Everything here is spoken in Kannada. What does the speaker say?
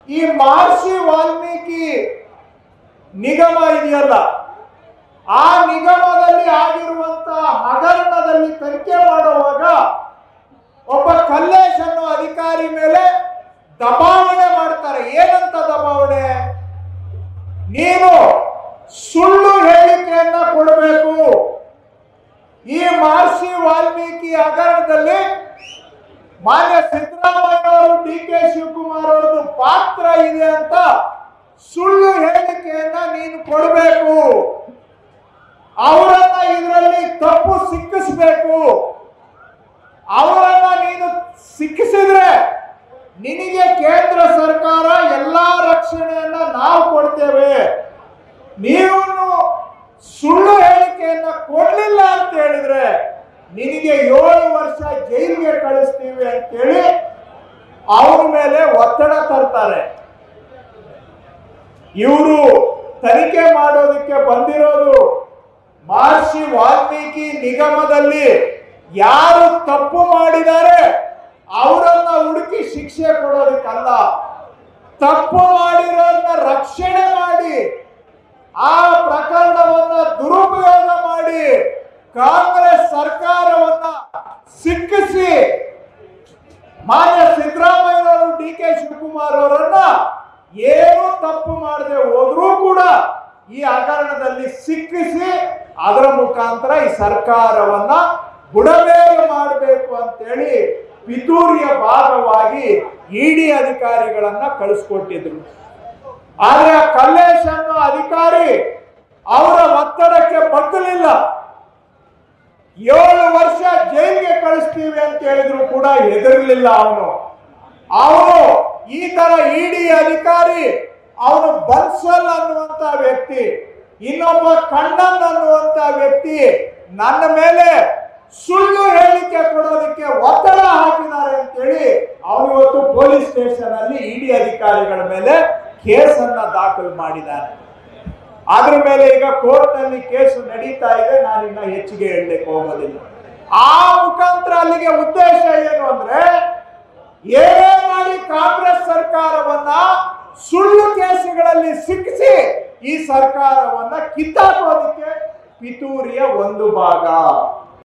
ಈ ಮಹರ್ಷಿ ವಾಲ್ಮೀಕಿ ನಿಗಮ ಇದೆಯಲ್ಲ, ಆ ನಿಗಮದಲ್ಲಿ ಆಗಿರುವಂತಹ ಹಗರಣದಲ್ಲಿ ತನಿಖೆ ಮಾಡುವಾಗ ಒಬ್ಬ ಕಲ್ಲೇಶ್ ಅನ್ನೋ ಅಧಿಕಾರಿ ಮೇಲೆ ದಬಾವಣೆ ಮಾಡ್ತಾರೆ. ಏನಂತ ದಬಾವಣೆ? ನೀನು ಸುಳ್ಳು ಹೇಳಿಕೆಯನ್ನ ಕೊಡಬೇಕು. ಈ ಮಹರ್ಷಿ ವಾಲ್ಮೀಕಿ ಹಗರಣದಲ್ಲಿ ಮಾನ್ಯ ಸಿದ್ದರಾಮಯ್ಯ ಅವರು, ಡಿ ಕೆ ಶಿವಕುಮಾರ್ ಅವರದ್ದು ಪಾತ್ರ ಇದೆ ಅಂತ ಸುಳ್ಳು ಹೇಳಿಕೆಯನ್ನ ನೀನು ಕೊಡಬೇಕು. ಅವರನ್ನ ಇದರಲ್ಲಿ ತಪ್ಪು ಸಿಕ್ಕಿಸಬೇಕು. ಅವರನ್ನ ನೀನು ಸಿಕ್ಕಿಸಿದ್ರೆ ನಿನಗೆ ಕೇಂದ್ರ ಸರ್ಕಾರ ಎಲ್ಲಾ ರಕ್ಷಣೆಯನ್ನ ನಾವು ಕೊಡ್ತೇವೆ. ನೀವು ಸುಳ್ಳು ಹೇಳಿಕೆಯನ್ನ ಕೊಡ್ಲಿಲ್ಲ ಅಂತ ಹೇಳಿದ್ರೆ ನಿನಗೆ 7 ವರ್ಷ ಜೈಲಿಗೆ ಕಳಿಸ್ತೀವಿ ಅಂತೇಳಿ ಅವ್ರ ಮೇಲೆ ಒತ್ತಡ ತರ್ತಾರೆ. ಇವರು ತನಿಖೆ ಮಾಡೋದಕ್ಕೆ ಬಂದಿರೋದು ಮಹರ್ಷಿ ವಾಲ್ಮೀಕಿ ನಿಗಮದಲ್ಲಿ ಯಾರು ತಪ್ಪು ಮಾಡಿದ್ದಾರೆ ಅವರನ್ನ ಹುಡುಕಿ ಶಿಕ್ಷೆ ಕೊಡೋದಕ್ಕಲ್ಲ, ತಪ್ಪು ಮಾಡಿರೋರನ್ನ ರಕ್ಷಣೆ ಮಾಡಿ ಆ ಪ್ರಕರಣವನ್ನ ದುರುಪಯೋಗ ಮಾಡಿ ಕಾಂಗ್ರೆಸ್ ಸರ್ಕಾರವನ್ನ ಸಿಕ್ಕಿಸಿ ಮಾನ್ಯ ಸಿದ್ದರಾಮಯ್ಯವರು, ಡಿ ಕೆ ಶಿವಕುಮಾರ್ ಅವರನ್ನ ಏನು ತಪ್ಪು ಮಾಡದೆ ಹೋದ್ರೂ ಕೂಡ ಈ ಹಗರಣದಲ್ಲಿ ಸಿಕ್ಕಿಸಿ ಅದರ ಮುಖಾಂತರ ಈ ಸರ್ಕಾರವನ್ನ ಬುಡಮೇಲು ಮಾಡಬೇಕು ಅಂತೇಳಿ ಪಿತೂರಿಯ ಭಾಗವಾಗಿ ಇಡಿ ಅಧಿಕಾರಿಗಳನ್ನ ಕಳಿಸ್ಕೊಟ್ಟಿದ್ರು. ಆದ್ರೆ ಆ ಕಲ್ಲೇಶ್ ಅನ್ನೋ ಅಧಿಕಾರಿ ಅವರ ಒತ್ತಡಕ್ಕೆ ಬಗ್ಗಲಿಲ್ಲ. 7 ವರ್ಷ ಜೈಲಿಗೆ ಕಳಿಸ್ತೀವಿ ಅಂತ ಹೇಳಿದ್ರು ಕೂಡ ಹೆದರಲಿಲ್ಲ ಅವನು. ಈ ತರ ಇಡಿ ಅಧಿಕಾರಿ, ಅವನು ಬನ್ಸಲ್ ಅನ್ನುವಂತ ವ್ಯಕ್ತಿ, ಇನ್ನೊಬ್ಬ ಕಣ್ಣನ್ ಅನ್ನುವಂತ ವ್ಯಕ್ತಿ ನನ್ನ ಮೇಲೆ ಸುಳ್ಳು ಹೇಳಿಕೆ ಕೊಡೋದಕ್ಕೆ ಒತ್ತಡ ಹಾಕಿದ್ದಾರೆ ಅಂತೇಳಿ ಅವನು ಇವತ್ತು ಪೊಲೀಸ್ ಸ್ಟೇಷನ್ ಅಲ್ಲಿ ಇಡಿ ಅಧಿಕಾರಿಗಳ ಮೇಲೆ ಕೇಸನ್ನ ದಾಖಲು ಮಾಡಿದ್ದಾನೆ. ಅದ್ರ ಮೇಲೆ ಈಗ ಕೋರ್ಟ್ ನಲ್ಲಿ ಕೇಸ್ ನಡೀತಾ ಇದೆ. ನಾನಿನ್ನ ಹೆಚ್ಚಿಗೆ ಹೇಳಲಿಕ್ಕೆ ಹೋಗೋದಿಲ್ಲ. ಆ ಮುಖಾಂತರ ಅಲ್ಲಿಗೆ ಉದ್ದೇಶ ಏನು ಅಂದ್ರೆ, ಏನೇ ಮಾಡಿ ಕಾಂಗ್ರೆಸ್ ಸರ್ಕಾರವನ್ನ ಸುಳ್ಳು ಕೇಸುಗಳಲ್ಲಿ ಸಿಕ್ಕಿಸಿ ಈ ಸರ್ಕಾರವನ್ನ ಕಿತ್ತಾಕೋದಕ್ಕೆ ಪಿತೂರಿಯ ಒಂದು ಭಾಗ.